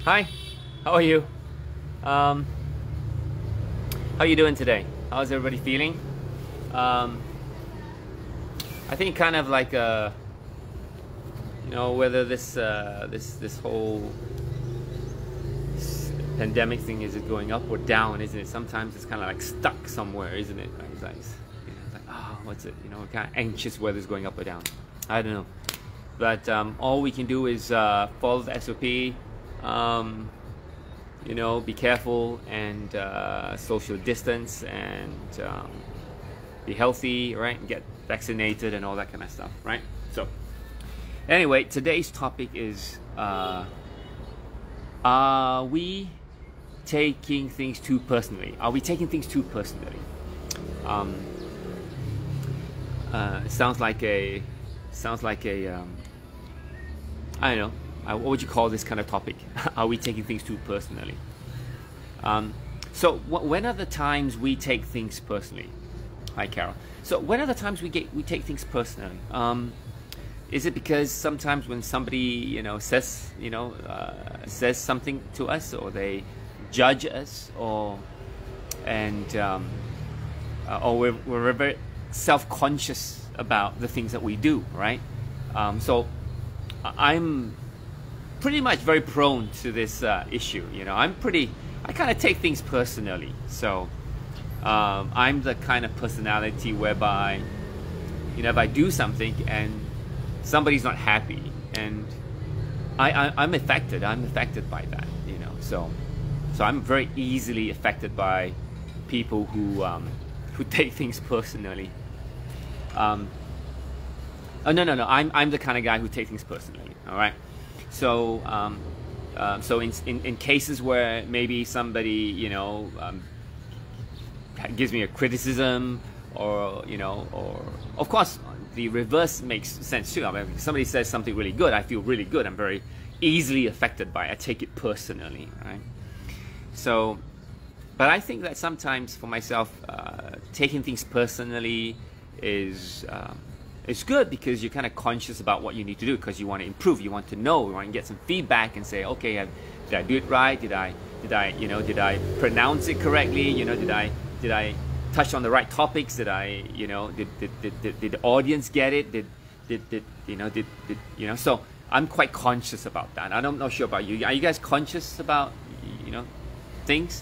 Hi, how are you? Um, how are you doing today? How's everybody feeling? Um, I think kind of like whether this whole pandemic thing is it going up or down, isn't it? Sometimes it's kind of like stuck somewhere, isn't it? Right? It's like, oh, what's it? Kind of anxious whether it's going up or down. I don't know, but all we can do is follow the SOP. Be careful and social distance and be healthy, right? And get vaccinated and all that kind of stuff, right? So, anyway, today's topic is: are we taking things too personally? Are we taking things too personally? It sounds like a I don't know. What would you call this kind of topic? Are we taking things too personally? When are the times we take things personally? Hi, Carol. So when are the times we take things personally? Is it because sometimes when somebody says something to us, or they judge us, or we're very self-conscious about the things that we do, right? I'm pretty much very prone to this issue. I kind of take things personally. So I'm the kind of personality whereby, if I do something and somebody's not happy, and I'm affected by that. So I'm very easily affected by people who take things personally. Oh, no. I'm the kind of guy who takes things personally. All right. So in cases where maybe somebody gives me a criticism, or of course the reverse makes sense too. I mean, if somebody says something really good, I feel really good. I'm very easily affected by it. I take it personally, right? So, but I think that sometimes for myself, taking things personally is it's good, because you're kind of conscious about what you need to do, because you want to improve, you want to know, you want to get some feedback and say, okay, did I do it right? Did I pronounce it correctly? Did I touch on the right topics? Did the audience get it? So I'm quite conscious about that. I'm not sure about you. Are you guys conscious about things?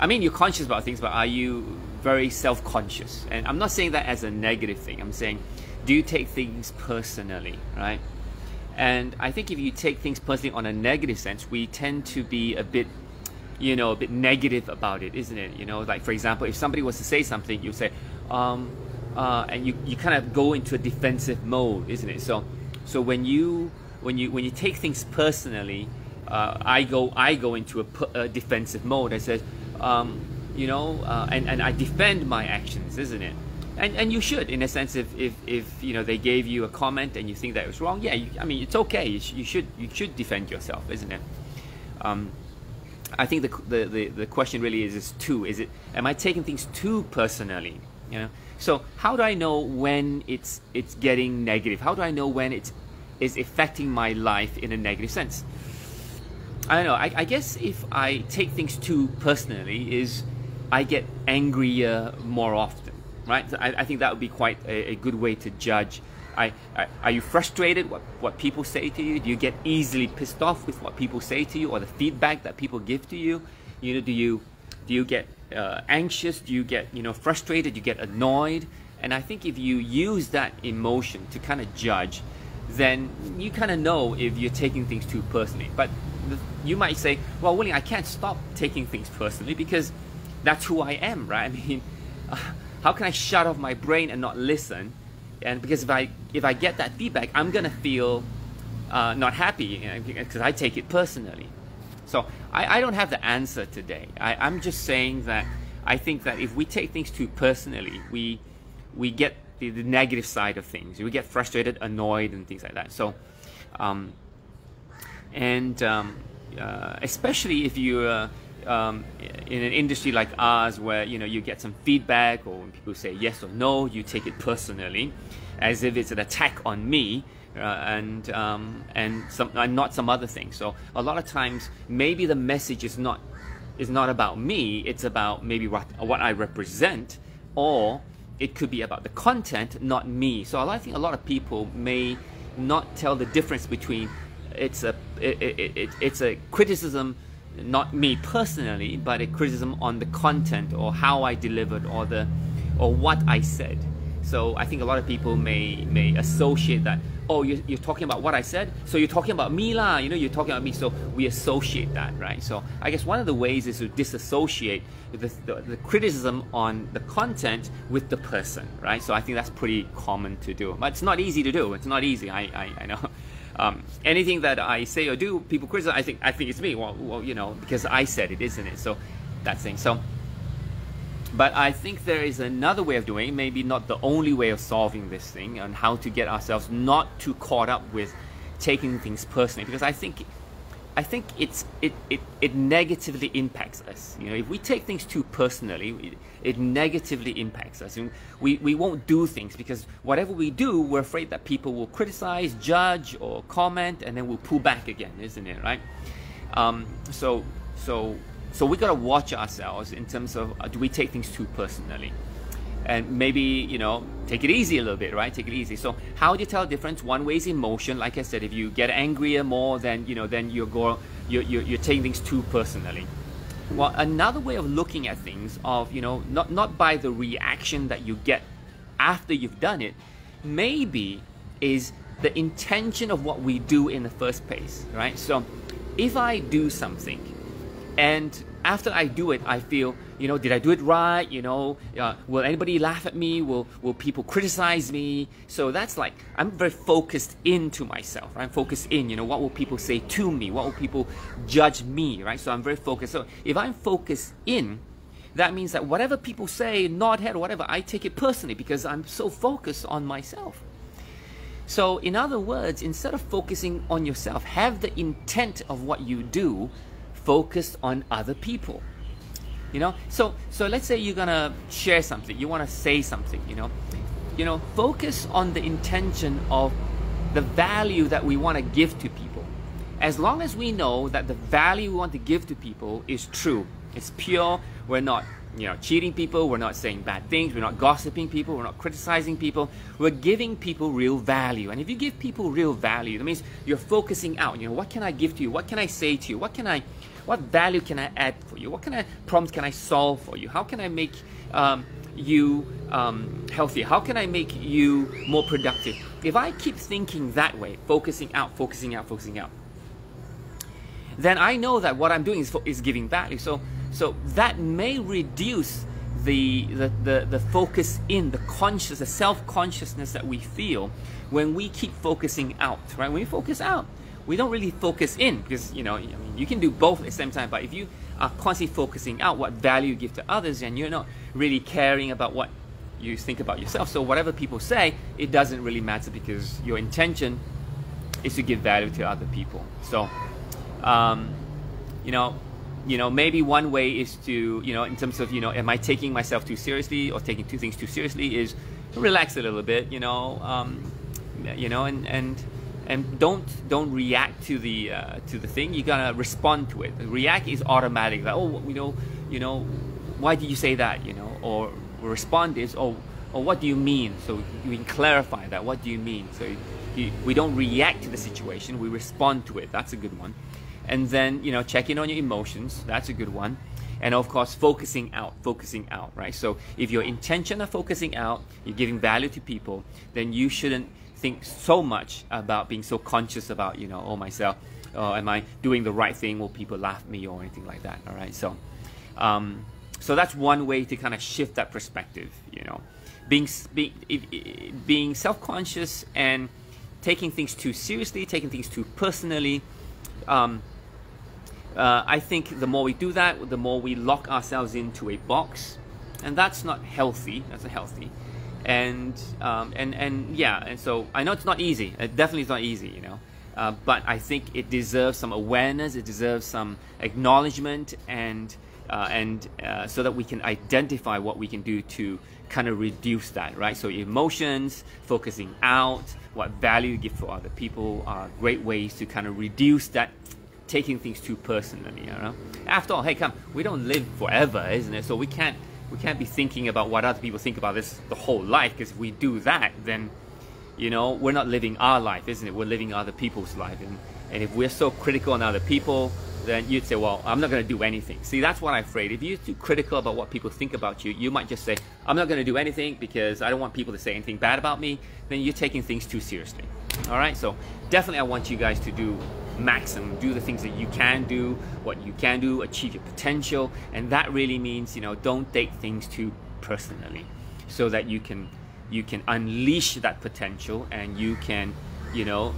You're conscious about things, but are you very self-conscious? And I'm not saying that as a negative thing. I'm saying, do you take things personally, right? And I think if you take things personally on a negative sense, we tend to be a bit negative about it, isn't it? Like, for example, if somebody was to say something, you say, and you kind of go into a defensive mode, isn't it? So when you take things personally, I go into a defensive mode. I said, and I defend my actions, isn't it? And you should, in a sense, if they gave you a comment and you think that it was wrong, yeah, it's okay. You should defend yourself, isn't it? I think the question really is two. Am I taking things too personally? So how do I know when it's getting negative? How do I know when it is affecting my life in a negative sense? I don't know. I guess if I take things too personally, is I get angrier more often, right? I think that would be quite a good way to judge. Are you frustrated what people say to you? Do you get easily pissed off with what people say to you, or the feedback that people give to you? Do you get anxious? Do you get frustrated? Do you get annoyed? And I think if you use that emotion to kind of judge, then you kind of know if you're taking things too personally. But you might say, well, William, I can't stop taking things personally because that's who I am, right? How can I shut off my brain and not listen? And because if I get that feedback, I'm gonna feel not happy, because I take it personally. So I don't have the answer today. I'm just saying that I think that if we take things too personally, we get the negative side of things. We get frustrated, annoyed, and things like that. So, especially if in an industry like ours, where you get some feedback, or when people say yes or no, you take it personally, as if it's an attack on me, and not some other thing. So a lot of times, maybe the message is not about me. It's about maybe what I represent, or it could be about the content, not me. So I think a lot of people may not tell the difference between it's a criticism, not me personally, but a criticism on the content, or how I delivered, or what I said. So I think a lot of people may associate that, oh, you're talking about what I said, so you're talking about me lah, you're talking about me, so we associate that, right? So I guess one of the ways is to disassociate the criticism on the content with the person, right? So I think that's pretty common to do, but it's not easy to do. It's not easy, I know. Anything that I say or do, people criticize. I think it's me. Well, because I said it, isn't it? So that thing. So, but I think there is another way of doing it, maybe not the only way of solving this thing, and how to get ourselves not too caught up with taking things personally, because I think it negatively impacts us. If we take things too personally, it negatively impacts us, and we won't do things, because whatever we do, we're afraid that people will criticize, judge, or comment, and then we'll pull back again, isn't it, right? So we gotta watch ourselves in terms of do we take things too personally, and maybe take it easy a little bit, right? Take it easy. So how do you tell the difference? One way is emotion. Like I said, if you get angrier more, then then you're taking things too personally. Well, another way of looking at things, of not by the reaction that you get after you've done it, maybe is the intention of what we do in the first place, right? So if I do something, and after I do it, I feel, did I do it right? Will anybody laugh at me? Will people criticize me? So that's like, I'm very focused into myself. I'm focused in, what will people say to me? What will people judge me, right? So I'm very focused. So if I'm focused in, that means that whatever people say, nod head or whatever, I take it personally, because I'm so focused on myself. So in other words, instead of focusing on yourself, have the intent of what you do focused on other people. So let's say you're gonna share something, you want to say something, focus on the intention of the value that we want to give to people. As long as we know that the value we want to give to people is true, it's pure, we're not cheating people, we're not saying bad things, we're not gossiping people, we're not criticizing people, we're giving people real value. And if you give people real value, that means you're focusing out, what can I give to you, what can I say to you, what value can I add for you, what kind of problems can I solve for you, how can I make you healthier, how can I make you more productive. If I keep thinking that way, focusing out, then I know that what I'm doing is giving value. So that may reduce the focus in, the self-consciousness that we feel when we keep focusing out, right? When we focus out, we don't really focus in, because you can do both at the same time. But if you are constantly focusing out what value you give to others, and you're not really caring about what you think about yourself, so whatever people say, it doesn't really matter, because your intention is to give value to other people. So maybe one way is to, in terms of, am I taking myself too seriously, or taking two things too seriously, is to relax a little bit, and don't react to the thing. You gotta respond to it. React is automatic. Like, why did you say that? Or respond is, or what do you mean? So you can clarify that. What do you mean? So we don't react to the situation. We respond to it. That's a good one. And then check in on your emotions. That's a good one. And of course, focusing out, right? So if your intention of focusing out, you're giving value to people, then you shouldn't think so much about being so conscious about, oh, myself, am I doing the right thing? Will people laugh at me or anything like that? All right. So, so that's one way to kind of shift that perspective, being self-conscious and taking things too seriously, taking things too personally. I think the more we do that, the more we lock ourselves into a box, and that's not healthy. That's not healthy. And so I know it's not easy. It definitely is not easy, but I think it deserves some awareness, it deserves some acknowledgement, and so that we can identify what we can do to kind of reduce that, right? So emotions, focusing out, what value you give for other people are great ways to kind of reduce that taking things too personally, you know? After all, hey, come, we don't live forever, isn't it? So we can't be thinking about what other people think about this the whole life, because if we do that, then, you know, we're not living our life, isn't it? We're living other people's life. And if we're so critical on other people, then you'd say, well, I'm not going to do anything. See, that's what I'm afraid. If you're too critical about what people think about you, you might just say, I'm not going to do anything because I don't want people to say anything bad about me. Then you're taking things too seriously. All right, so definitely I want you guys to do maximum, do the things that you can do, what you can do, achieve your potential, and that really means, you know, don't take things too personally, so that you can unleash that potential, and you can, you know,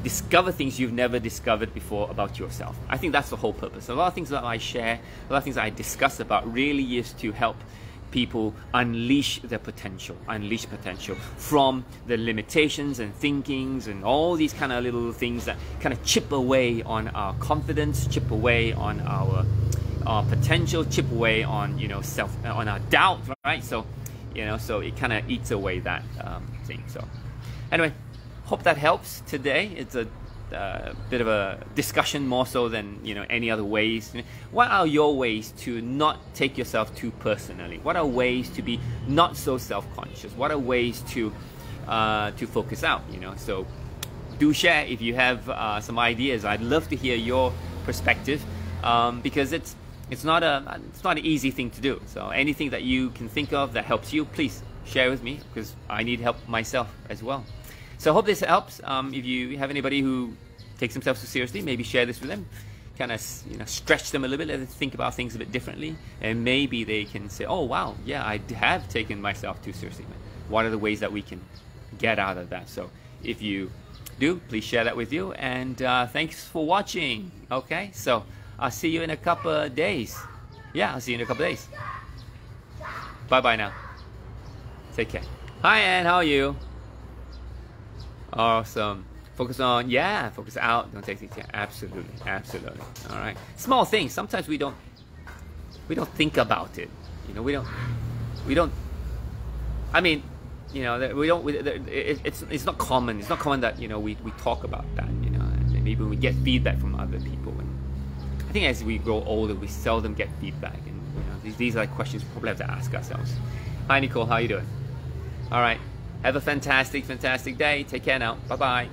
discover things you've never discovered before about yourself. I think that's the whole purpose. A lot of things that I share, a lot of things that I discuss about really is to help people unleash their potential, from the limitations and thinkings and all these kind of little things that kind of chip away on our confidence, chip away on our potential, chip away on, you know, on our doubt, right? So, you know, so it kind of eats away that thing. So anyway, hope that helps today. It's a bit of a discussion more so than, you know, any other ways. What are your ways to not take yourself too personally? What are ways to be not so self-conscious? What are ways to focus out, you know? So do share if you have some ideas. I'd love to hear your perspective, because it's not an easy thing to do. So anything that you can think of that helps you, please share with me, because I need help myself as well. So I hope this helps. If you have anybody who takes themselves too seriously, maybe share this with them. Kind of, you know, stretch them a little bit, let them think about things a bit differently, and maybe they can say, oh wow, yeah, I have taken myself too seriously. What are the ways that we can get out of that? So if you do, please share that with you, and thanks for watching. Okay, so I'll see you in a couple of days. Yeah, I'll see you in a couple of days. Bye-bye now. Take care. Hi, Anne, how are you? Awesome. Focus on, yeah, focus out, don't take things. Yeah, absolutely, absolutely. All right. Small things. Sometimes we don't think about it. You know, we don't. I mean, you know, it's not common. It's not common that, you know, we talk about that. You know, and maybe we get feedback from other people. And I think as we grow older, we seldom get feedback. And, you know, these are like questions we probably have to ask ourselves. Hi, Nicole. How you doing? All right. Have a fantastic, fantastic day. Take care now. Bye-bye.